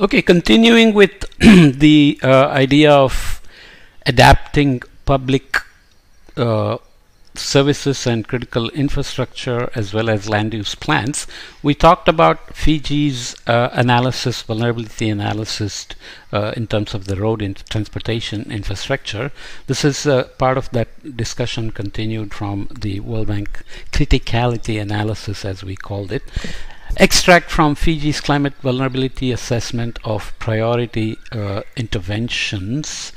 Okay, continuing with the idea of adapting public uh, services and critical infrastructure as well as land use plans, we talked about Fiji's vulnerability analysis in terms of the road and transportation infrastructure. This is part of that discussion continued from the World Bank criticality analysis, as we called it. Extract from Fiji's climate vulnerability assessment of priority interventions.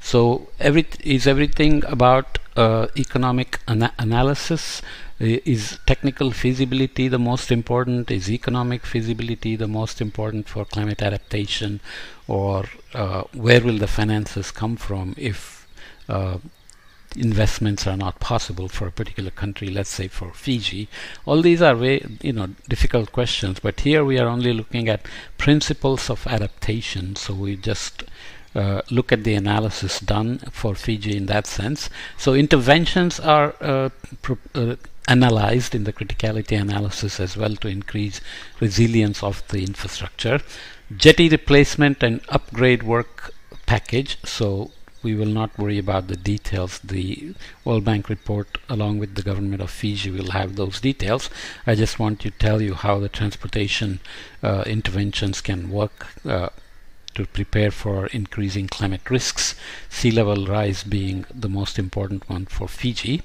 So everything about economic analysis? Is technical feasibility the most important? Is economic feasibility the most important for climate adaptation? Or where will the finances come from if investments are not possible for a particular country, let's say for Fiji? All these are difficult questions, but here we are only looking at principles of adaptation. So we just look at the analysis done for Fiji in that sense. So interventions are analyzed in the criticality analysis as well to increase resilience of the infrastructure. Jetty replacement and upgrade work package. So we will not worry about the details. The World Bank report along with the government of Fiji will have those details. I just want to tell you how the transportation interventions can work to prepare for increasing climate risks, sea level rise being the most important one for Fiji.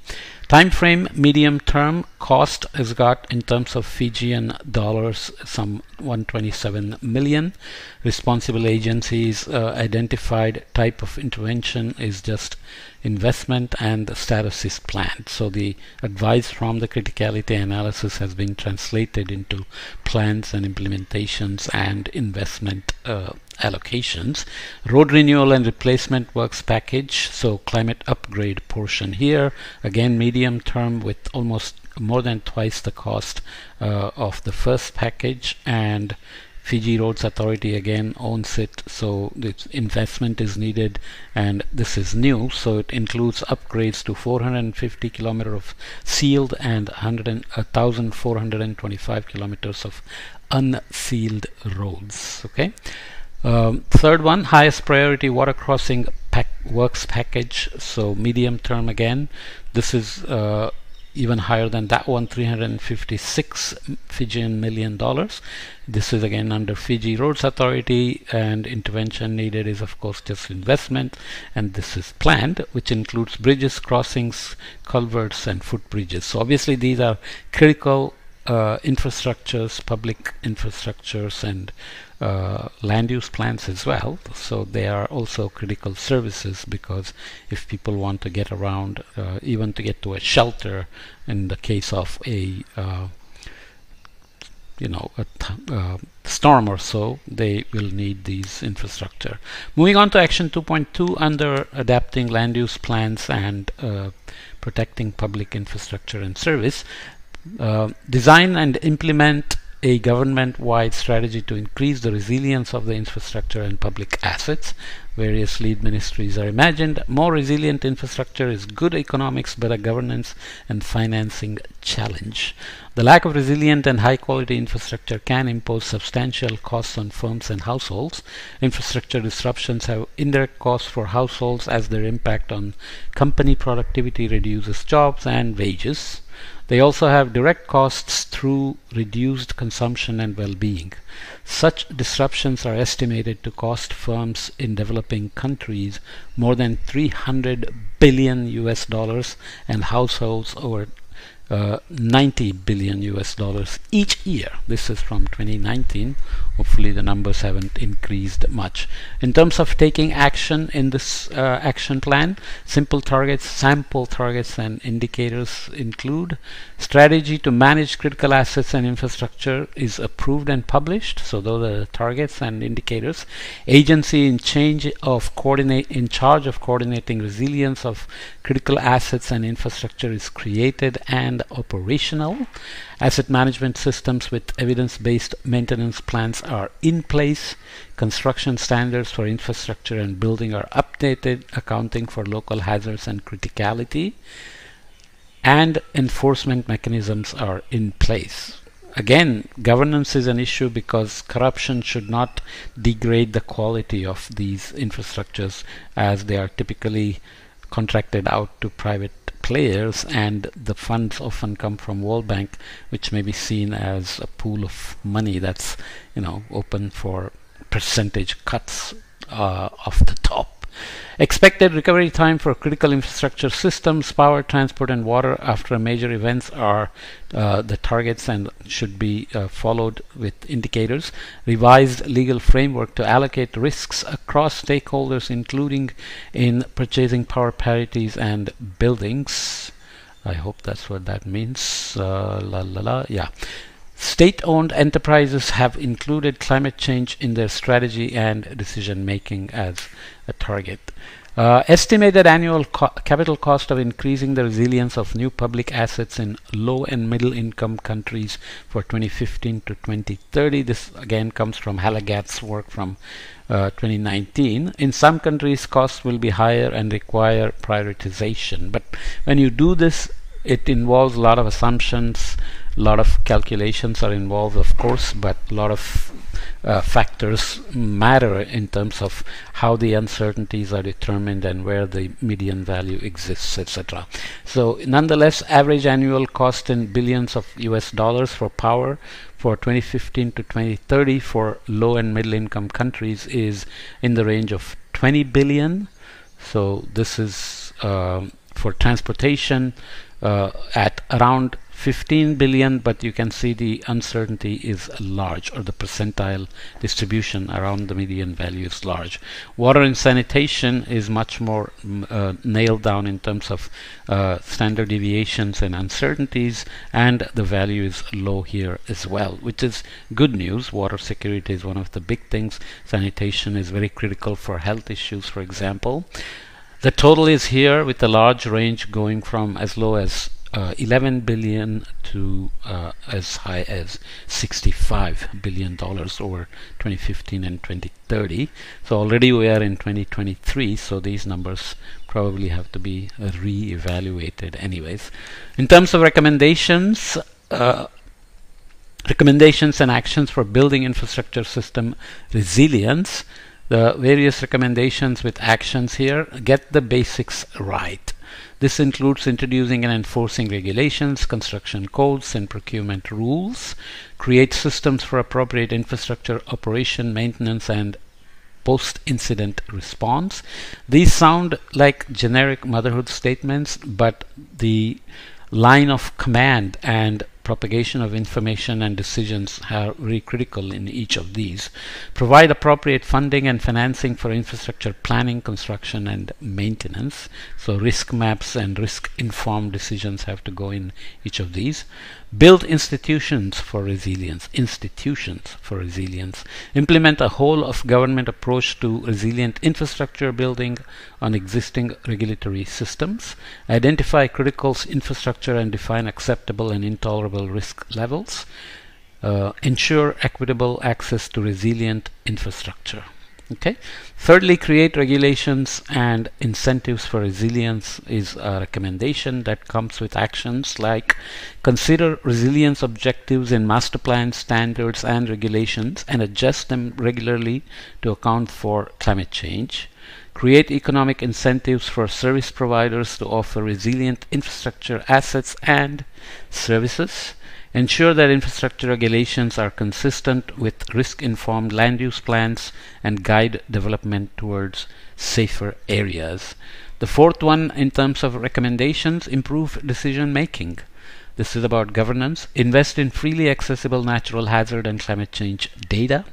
Time frame, medium term, cost has got in terms of Fijian dollars some 127 million. Responsible agencies identified type of intervention is just investment and the status is planned. So the advice from the criticality analysis has been translated into plans and implementations and investment allocations. Road renewal and replacement works package, so climate upgrade portion here, again medium term with almost more than twice the cost of the first package, and Fiji Roads Authority again owns it, so the investment is needed, and this is new, so it includes upgrades to 450 kilometers of sealed and 1,425 kilometers of unsealed roads. Okay. Third one, highest priority water crossing works package, so medium term again. This is even higher than that one, 356 Fijian million dollars. This is again under Fiji Roads Authority, and intervention needed is of course just investment, and this is planned, which includes bridges, crossings, culverts and footbridges. So obviously these are critical infrastructures, public infrastructures, and land use plans as well. So they are also critical services, because if people want to get around, even to get to a shelter in the case of a storm or so, they will need these infrastructure. Moving on to action 2.2 under adapting land use plans and protecting public infrastructure and service. Design and implement a government-wide strategy to increase the resilience of the infrastructure and public assets. Various lead ministries are imagined. More resilient infrastructure is good economics, but a governance and financing challenge. The lack of resilient and high-quality infrastructure can impose substantial costs on firms and households. Infrastructure disruptions have indirect costs for households as their impact on company productivity reduces jobs and wages. They also have direct costs through reduced consumption and well-being. Such disruptions are estimated to cost firms in developing countries more than 300 billion US dollars and households over 90 billion US dollars each year. This is from 2019. Hopefully the numbers haven't increased much. In terms of taking action in this action plan, simple targets, sample targets and indicators include: strategy to manage critical assets and infrastructure is approved and published. So those are the targets and indicators. Agency in charge of coordinating resilience of critical assets and infrastructure is created and operational. Asset management systems with evidence-based maintenance plans are in place. Construction standards for infrastructure and building are updated, accounting for local hazards and criticality. And enforcement mechanisms are in place. again, governance is an issue because corruption should not degrade the quality of these infrastructures, as they are typically contracted out to private players, and the funds often come from World Bank, which may be seen as a pool of money that's open for percentage cuts off the top. Expected recovery time for critical infrastructure systems, power, transport, and water after major events are the targets and should be followed with indicators. Revised legal framework to allocate risks across stakeholders, including in purchasing power parities and buildings. I hope that's what that means. Yeah. State-owned enterprises have included climate change in their strategy and decision-making as a target. Estimated annual capital cost of increasing the resilience of new public assets in low and middle income countries for 2015 to 2030. This again comes from Hallegatt's work from 2019. In some countries, costs will be higher and require prioritization. But when you do this, it involves a lot of assumptions, a lot of calculations are involved, of course, but a lot of factors matter in terms of how the uncertainties are determined and where the median value exists, etc. So nonetheless, average annual cost in billions of US dollars for power for 2015 to 2030 for low and middle income countries is in the range of 20 billion. So this is for transportation at around 15 billion, but you can see the uncertainty is large, or the percentile distribution around the median value is large. Water and sanitation is much more nailed down in terms of standard deviations and uncertainties, and the value is low here as well, which is good news. Water security is one of the big things. Sanitation is very critical for health issues, for example. The total is here with a large range going from as low as 11 billion to as high as $65 billion over 2015 and 2030. So already we are in 2023, so these numbers probably have to be re-evaluated anyways. In terms of recommendations, and actions for building infrastructure system resilience, the various recommendations with actions here: get the basics right. This includes introducing and enforcing regulations, construction codes, and procurement rules. Create systems for appropriate infrastructure operation, maintenance, and post-incident response. These sound like generic motherhood statements, but the line of command and propagation of information and decisions are very critical in each of these. Provide appropriate funding and financing for infrastructure planning, construction, and maintenance. So risk maps and risk-informed decisions have to go in each of these. Build institutions for resilience. Implement a whole of government approach to resilient infrastructure building on existing regulatory systems. Identify critical infrastructure and define acceptable and intolerable risk levels. Ensure equitable access to resilient infrastructure. Okay. Thirdly, create regulations and incentives for resilience is a recommendation that comes with actions like consider resilience objectives in master plans, standards, and regulations and adjust them regularly to account for climate change. Create economic incentives for service providers to offer resilient infrastructure assets and services. Ensure that infrastructure regulations are consistent with risk-informed land use plans and guide development towards safer areas. The fourth one in terms of recommendations: improve decision making. This is about governance. Invest in freely accessible natural hazard and climate change data.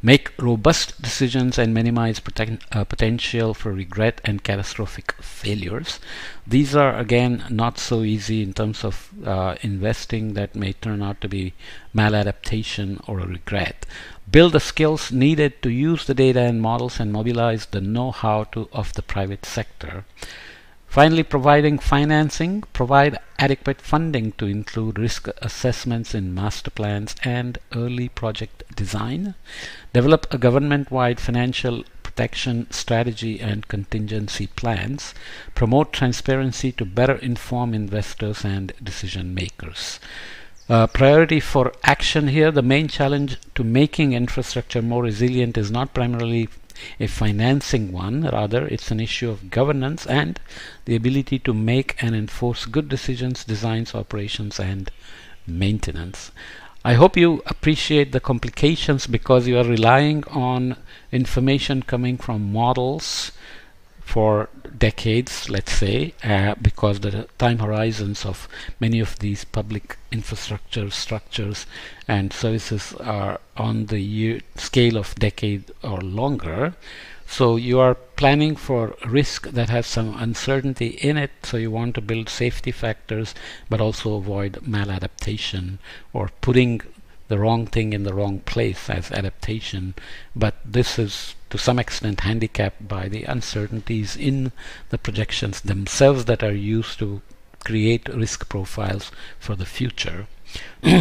Make robust decisions and minimize potential for regret and catastrophic failures. These are again not so easy in terms of investing that may turn out to be maladaptation or a regret. Build the skills needed to use the data and models and mobilize the know-how of the private sector. Finally, providing financing. Provide adequate funding to include risk assessments in master plans and early project design. Develop a government-wide financial protection strategy and contingency plans. Promote transparency to better inform investors and decision makers. Priority for action here, the main challenge to making infrastructure more resilient is not primarily a financing one, rather it's an issue of governance and the ability to make and enforce good decisions, designs, operations and maintenance. I hope you appreciate the complications because you are relying on information coming from models for decades, let's say, because the time horizons of many of these public infrastructure structures and services are on the scale of decade or longer. So you are planning for risk that has some uncertainty in it, so you want to build safety factors but also avoid maladaptation or putting the wrong thing in the wrong place as adaptation. But this is to some extent handicapped by the uncertainties in the projections themselves that are used to create risk profiles for the future.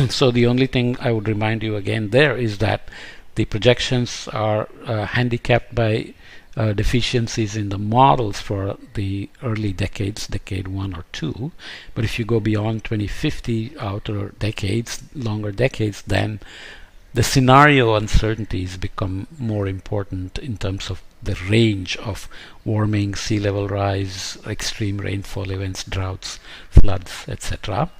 So the only thing I would remind you again there is that the projections are handicapped by deficiencies in the models for the early decades, decade 1 or 2. But if you go beyond 2050, outer decades, longer decades, then the scenario uncertainties become more important in terms of the range of warming, sea level rise, extreme rainfall events, droughts, floods, etc.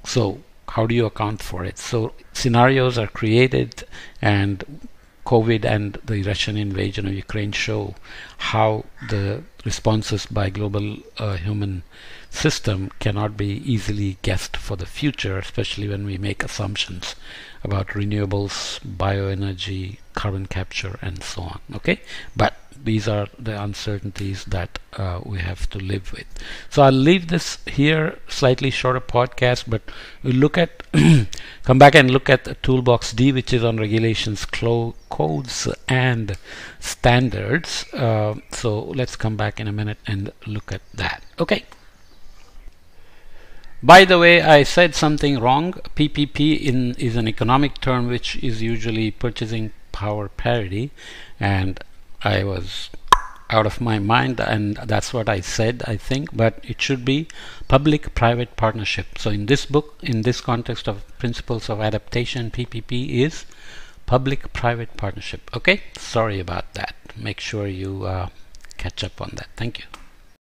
So how do you account for it? So scenarios are created, and COVID and the Russian invasion of Ukraine show how the responses by global human system cannot be easily guessed for the future, especially when we make assumptions about renewables, bioenergy, carbon capture and so on. Okay, but these are the uncertainties that we have to live with. So I'll leave this here, slightly shorter podcast, but we'll look at come back and look at the toolbox D, which is on regulations, codes and standards. So let's come back in a minute and look at that. Okay. By the way, I said something wrong. PPP is an economic term which is usually purchasing power parity, and I was out of my mind, and that's what I said, I think, but it should be public-private partnership. So in this book, in this context of principles of adaptation, PPP is public-private partnership. Okay, sorry about that. Make sure you catch up on that. Thank you.